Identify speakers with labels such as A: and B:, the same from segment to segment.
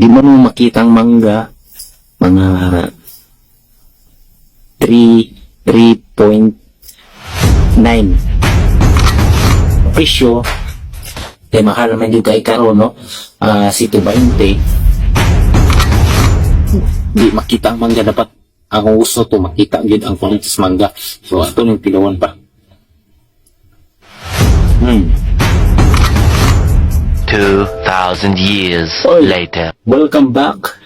A: Di mo nung makitang mangga, mga 3.9 presyo. Kaya mahal naman yung kay karon, no? Si 220. Di makita ang mangga, dapat ang gusto to makita yun ang quality sa mangga. So ato nung pilawan pa.
B: 2,000 years
A: Oy.
B: later.
A: Welcome back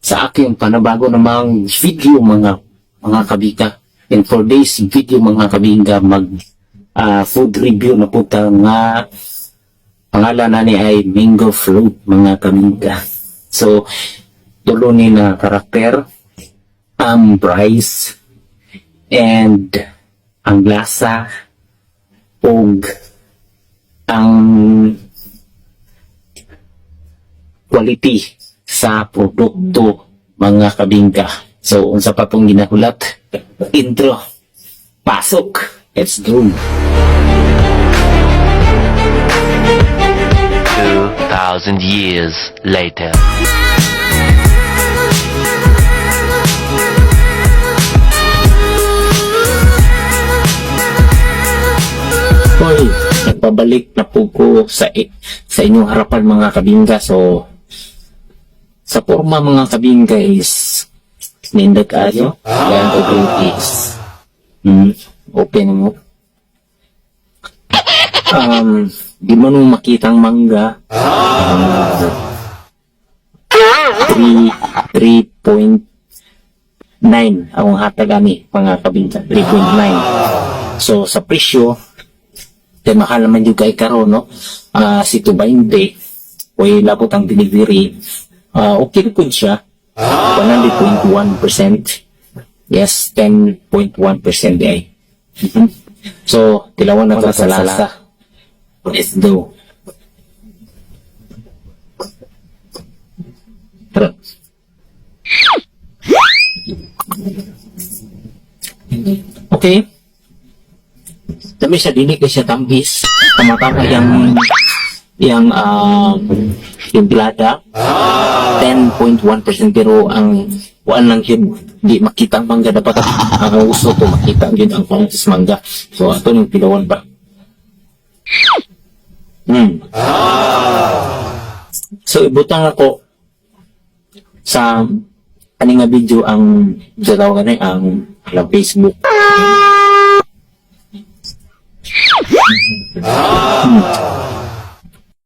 A: sa aking panabago namang video, mga kabika. And for this video, mga kabinga, food review na po ta nga pangalan na ni ay mango fruit, mga kabinga. So tulo ni na karakter, price, and ang lasa, ug ang quality sa produkto, mga kabingka. So, unsa pa pong ginahulat? Intro. Pasok. Let's go.
B: 2,000 years later.
A: Hoy, nagpabalik na po ko sa inyong harapan, mga kabingka. So, sa forma, mga kabingka, is nindag ayo. Yan, open is. Open mo. Di mo nung makitang mangga. 3.9 ang hatag ani, mga kabingka. 3.9. So, sa presyo, kaya mahal naman yung kay karon, no? Si 220, o labot ang delivery. Okay po siya. 100.1%. Yes, 10.1% ay. So, tilawan na ito sa lasa. Let's go. Tara. Okay. Tapi siya dili kay siya tambis. Tama-tama yung glada. 10.1%, pero ang wala lang yun, di makita ang mangga. Dapat ang gusto to makita yun ang quality sa mangga. So ato yung pilawan pa. So ibutang ako sa kaning nga video ang tawag ganay ang Facebook.